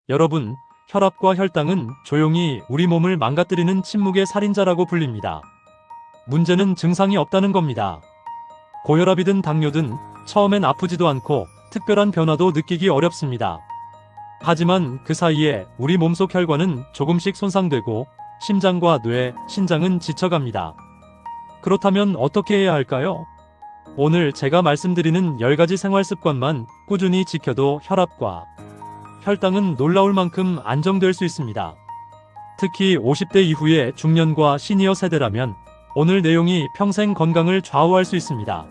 여러분, 혈압과 혈당은 조용히 우리 몸을 망가뜨리는 침묵의 살인자라고 불립니다. 문제는 증상이 없다는 겁니다. 고혈압이든 당뇨든 처음엔 아프지도 않고 특별한 변화도 느끼기 어렵습니다. 하지만 그 사이에 우리 몸속 혈관은 조금씩 손상되고 심장과 뇌, 신장은 지쳐갑니다. 그렇다면 어떻게 해야 할까요? 오늘 제가 말씀드리는 10가지 생활 습관만 꾸준히 지켜도 혈압과 혈당은 놀라울 만큼 안정될 수 있습니다. 특히 50대 이후의 중년과 시니어 세대라면 오늘 내용이 평생 건강을 좌우할 수 있습니다.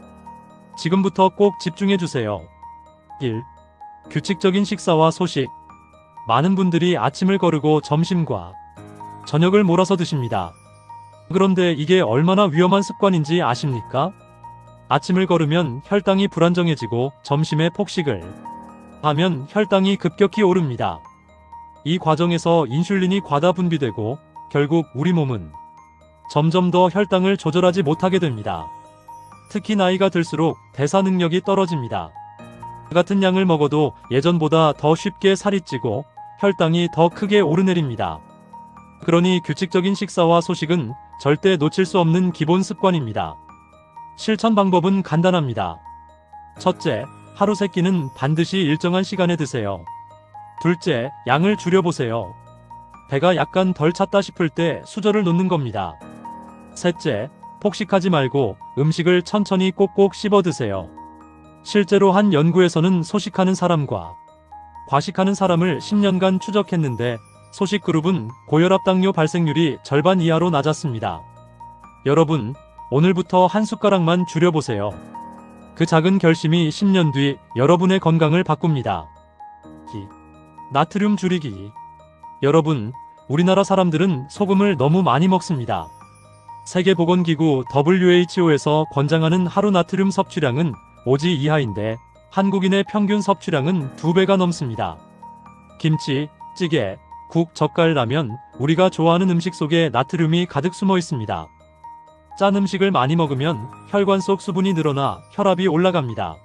지금부터 꼭 집중해주세요. 1. 규칙적인 식사와 소식. 많은 분들이 아침을 거르고 점심과 저녁을 몰아서 드십니다. 그런데 이게 얼마나 위험한 습관인지 아십니까? 아침을 거르면 혈당이 불안정해지고 점심에 폭식을 하면 혈당이 급격히 오릅니다. 이 과정에서 인슐린이 과다 분비되고 결국 우리 몸은 점점 더 혈당을 조절하지 못하게 됩니다. 특히 나이가 들수록 대사 능력이 떨어집니다. 같은 양을 먹어도 예전보다 더 쉽게 살이 찌고 혈당이 더 크게 오르내립니다. 그러니 규칙적인 식사와 소식은 절대 놓칠 수 없는 기본 습관입니다. 실천 방법은 간단합니다. 첫째, 하루 3끼는 반드시 일정한 시간에 드세요. 둘째, 양을 줄여보세요. 배가 약간 덜 찼다 싶을 때 수저를 놓는 겁니다. 셋째, 폭식하지 말고 음식을 천천히 꼭꼭 씹어 드세요. 실제로 한 연구에서는 소식하는 사람과 과식하는 사람을 10년간 추적했는데 소식 그룹은 고혈압 당뇨 발생률이 절반 이하로 낮았습니다. 여러분, 오늘부터 한 숟가락만 줄여보세요. 그 작은 결심이 10년 뒤 여러분의 건강을 바꿉니다. 나트륨 줄이기. 여러분, 우리나라 사람들은 소금을 너무 많이 먹습니다. 세계보건기구 WHO에서 권장하는 하루 나트륨 섭취량은 5지 이하인데 한국인의 평균 섭취량은 2배가 넘습니다. 김치, 찌개, 국, 젓갈, 라면, 우리가 좋아하는 음식 속에 나트륨이 가득 숨어 있습니다. 짠 음식을 많이 먹으면 혈관 속 수분이 늘어나 혈압이 올라갑니다.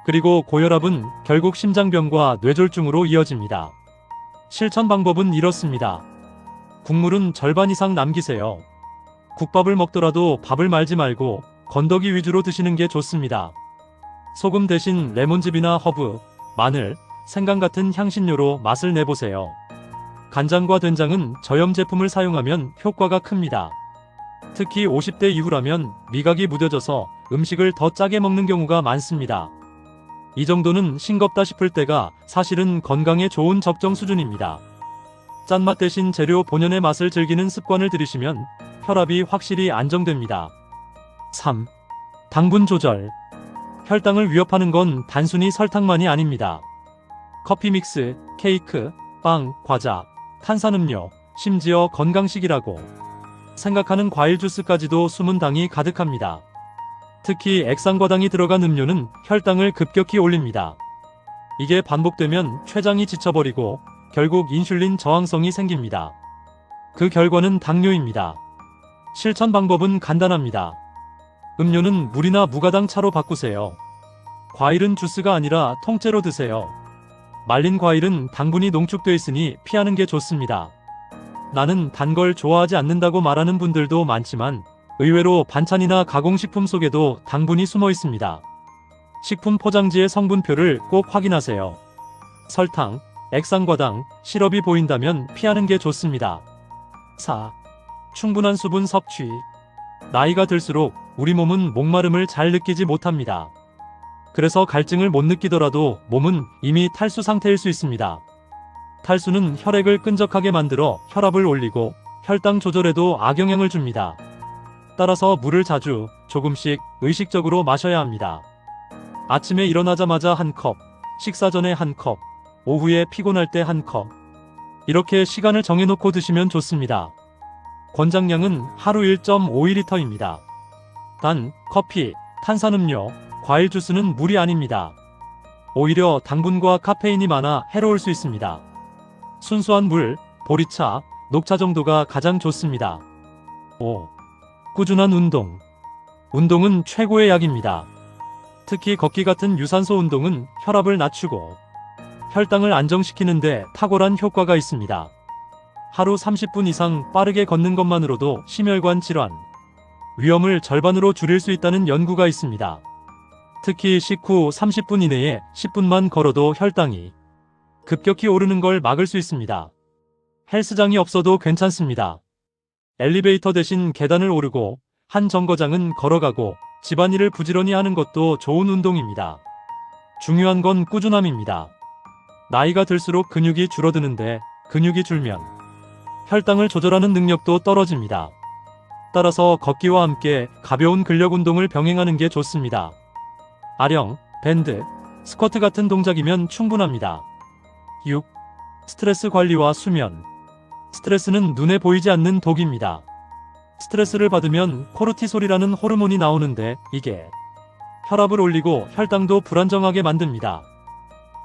그리고 고혈압은 결국 심장병과 뇌졸중으로 이어집니다. 실천 방법은 이렇습니다. 국물은 절반 이상 남기세요. 국밥을 먹더라도 밥을 말지 말고 건더기 위주로 드시는 게 좋습니다. 소금 대신 레몬즙이나 허브, 마늘, 생강 같은 향신료로 맛을 내보세요. 간장과 된장은 저염 제품을 사용하면 효과가 큽니다. 특히 50대 이후라면 미각이 무뎌져서 음식을 더 짜게 먹는 경우가 많습니다. 이 정도는 싱겁다 싶을 때가 사실은 건강에 좋은 적정 수준입니다. 짠맛 대신 재료 본연의 맛을 즐기는 습관을 들이시면 혈압이 확실히 안정됩니다. 3. 당분 조절. 혈당을 위협하는 건 단순히 설탕만이 아닙니다. 커피 믹스, 케이크, 빵, 과자, 탄산음료, 심지어 건강식이라고 생각하는 과일 주스까지도 숨은 당이 가득합니다. 특히 액상과당이 들어간 음료는 혈당을 급격히 올립니다. 이게 반복되면 췌장이 지쳐버리고 결국 인슐린 저항성이 생깁니다. 그 결과는 당뇨입니다. 실천 방법은 간단합니다. 음료는 물이나 무가당 차로 바꾸세요. 과일은 주스가 아니라 통째로 드세요. 말린 과일은 당분이 농축돼 있으니 피하는 게 좋습니다. 나는 단 걸 좋아하지 않는다고 말하는 분들도 많지만 의외로 반찬이나 가공식품 속에도 당분이 숨어 있습니다. 식품 포장지의 성분표를 꼭 확인하세요. 설탕, 액상과당, 시럽이 보인다면 피하는 게 좋습니다. 4. 충분한 수분 섭취. 나이가 들수록 우리 몸은 목마름을 잘 느끼지 못합니다. 그래서 갈증을 못 느끼더라도 몸은 이미 탈수 상태일 수 있습니다. 탈수는 혈액을 끈적하게 만들어 혈압을 올리고 혈당 조절에도 악영향을 줍니다. 따라서 물을 자주, 조금씩 의식적으로 마셔야 합니다. 아침에 일어나자마자 한 컵, 식사 전에 한 컵, 오후에 피곤할 때 한 컵. 이렇게 시간을 정해놓고 드시면 좋습니다. 권장량은 하루 1.5리터입니다. 단, 커피, 탄산음료, 과일 주스는 물이 아닙니다. 오히려 당분과 카페인이 많아 해로울 수 있습니다. 순수한 물, 보리차, 녹차 정도가 가장 좋습니다. 5. 꾸준한 운동. 운동은 최고의 약입니다. 특히 걷기 같은 유산소 운동은 혈압을 낮추고 혈당을 안정시키는데 탁월한 효과가 있습니다. 하루 30분 이상 빠르게 걷는 것만으로도 심혈관 질환 위험을 절반으로 줄일 수 있다는 연구가 있습니다. 특히 식후 30분 이내에 10분만 걸어도 혈당이 급격히 오르는 걸 막을 수 있습니다. 헬스장이 없어도 괜찮습니다. 엘리베이터 대신 계단을 오르고 한 정거장은 걸어가고 집안일을 부지런히 하는 것도 좋은 운동입니다. 중요한 건 꾸준함입니다. 나이가 들수록 근육이 줄어드는데 근육이 줄면 혈당을 조절하는 능력도 떨어집니다. 따라서 걷기와 함께 가벼운 근력 운동을 병행하는 게 좋습니다. 아령, 밴드, 스쿼트 같은 동작이면 충분합니다. 6. 스트레스 관리와 수면. 스트레스는 눈에 보이지 않는 독입니다. 스트레스를 받으면 코르티솔이라는 호르몬이 나오는데 이게 혈압을 올리고 혈당도 불안정하게 만듭니다.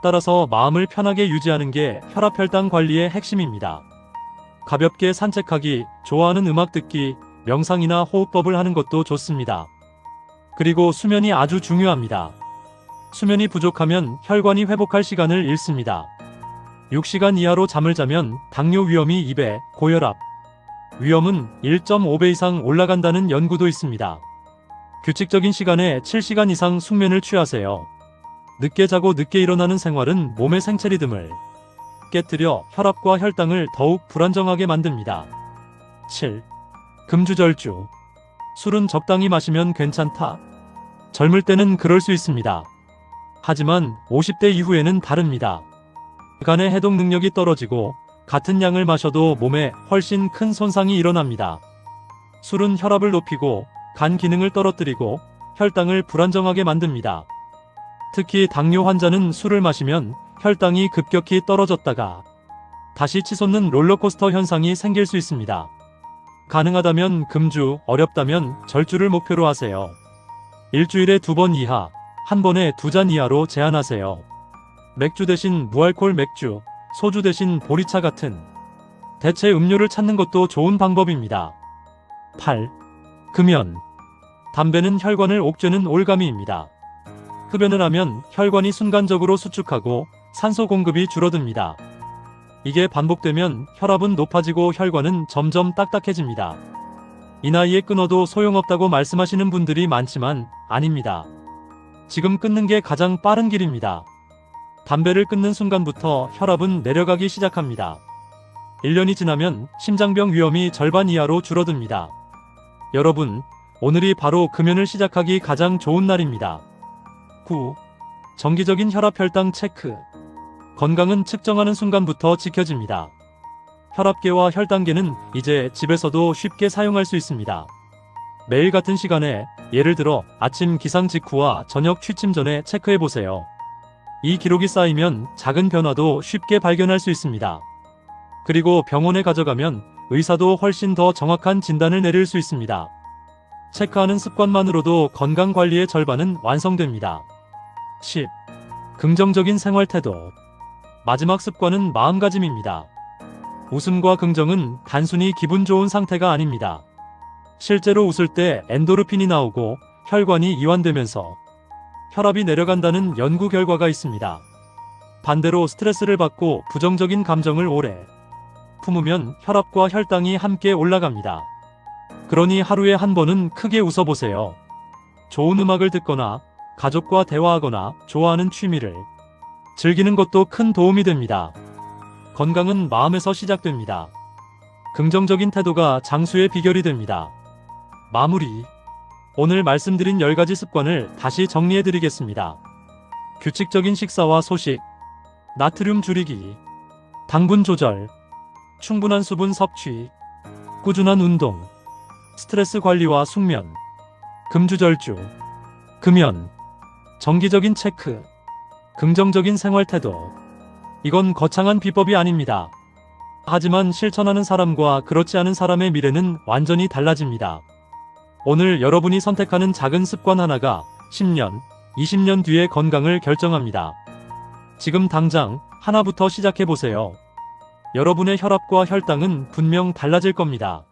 따라서 마음을 편하게 유지하는 게 혈압-혈당 관리의 핵심입니다. 가볍게 산책하기, 좋아하는 음악 듣기, 명상이나 호흡법을 하는 것도 좋습니다. 그리고 수면이 아주 중요합니다. 수면이 부족하면 혈관이 회복할 시간을 잃습니다. 6시간 이하로 잠을 자면 당뇨 위험이 2배, 고혈압 위험은 1.5배 이상 올라간다는 연구도 있습니다. 규칙적인 시간에 7시간 이상 숙면을 취하세요. 늦게 자고 늦게 일어나는 생활은 몸의 생체 리듬을 깨뜨려 혈압과 혈당을 더욱 불안정하게 만듭니다. 7. 금주절주. 술은 적당히 마시면 괜찮다. 젊을 때는 그럴 수 있습니다. 하지만 50대 이후에는 다릅니다. 간의 해독 능력이 떨어지고 같은 양을 마셔도 몸에 훨씬 큰 손상이 일어납니다. 술은 혈압을 높이고 간 기능을 떨어뜨리고 혈당을 불안정하게 만듭니다. 특히 당뇨 환자는 술을 마시면 혈당이 급격히 떨어졌다가 다시 치솟는 롤러코스터 현상이 생길 수 있습니다. 가능하다면 금주, 어렵다면 절주를 목표로 하세요. 일주일에 2번 이하, 한 번에 2잔 이하로 제한하세요. 맥주 대신 무알콜 맥주, 소주 대신 보리차 같은 대체 음료를 찾는 것도 좋은 방법입니다. 8. 금연. 담배는 혈관을 옥죄는 올가미입니다. 흡연을 하면 혈관이 순간적으로 수축하고 산소 공급이 줄어듭니다. 이게 반복되면 혈압은 높아지고 혈관은 점점 딱딱해집니다. 이 나이에 끊어도 소용없다고 말씀하시는 분들이 많지만 아닙니다. 지금 끊는 게 가장 빠른 길입니다. 담배를 끊는 순간부터 혈압은 내려가기 시작합니다. 1년이 지나면 심장병 위험이 절반 이하로 줄어듭니다. 여러분, 오늘이 바로 금연을 시작하기 가장 좋은 날입니다. 9. 정기적인 혈압-혈당 체크. 건강은 측정하는 순간부터 지켜집니다. 혈압계와 혈당계는 이제 집에서도 쉽게 사용할 수 있습니다. 매일 같은 시간에, 예를 들어 아침 기상 직후와 저녁 취침 전에 체크해보세요. 이 기록이 쌓이면 작은 변화도 쉽게 발견할 수 있습니다. 그리고 병원에 가져가면 의사도 훨씬 더 정확한 진단을 내릴 수 있습니다. 체크하는 습관만으로도 건강관리의 절반은 완성됩니다. 10. 긍정적인 생활 태도. 마지막 습관은 마음가짐입니다. 웃음과 긍정은 단순히 기분 좋은 상태가 아닙니다. 실제로 웃을 때 엔도르핀이 나오고 혈관이 이완되면서 혈압이 내려간다는 연구 결과가 있습니다. 반대로 스트레스를 받고 부정적인 감정을 오래 품으면 혈압과 혈당이 함께 올라갑니다. 그러니 하루에 한 번은 크게 웃어보세요. 좋은 음악을 듣거나 가족과 대화하거나 좋아하는 취미를 즐기는 것도 큰 도움이 됩니다. 건강은 마음에서 시작됩니다. 긍정적인 태도가 장수의 비결이 됩니다. 마무리. 오늘 말씀드린 10가지 습관을 다시 정리해드리겠습니다. 규칙적인 식사와 소식, 나트륨 줄이기, 당분 조절, 충분한 수분 섭취, 꾸준한 운동, 스트레스 관리와 숙면, 금주절주, 금연, 정기적인 체크, 긍정적인 생활 태도. 이건 거창한 비법이 아닙니다. 하지만 실천하는 사람과 그렇지 않은 사람의 미래는 완전히 달라집니다. 오늘 여러분이 선택하는 작은 습관 하나가 10년, 20년 뒤의 건강을 결정합니다. 지금 당장 하나부터 시작해보세요. 여러분의 혈압과 혈당은 분명 달라질 겁니다.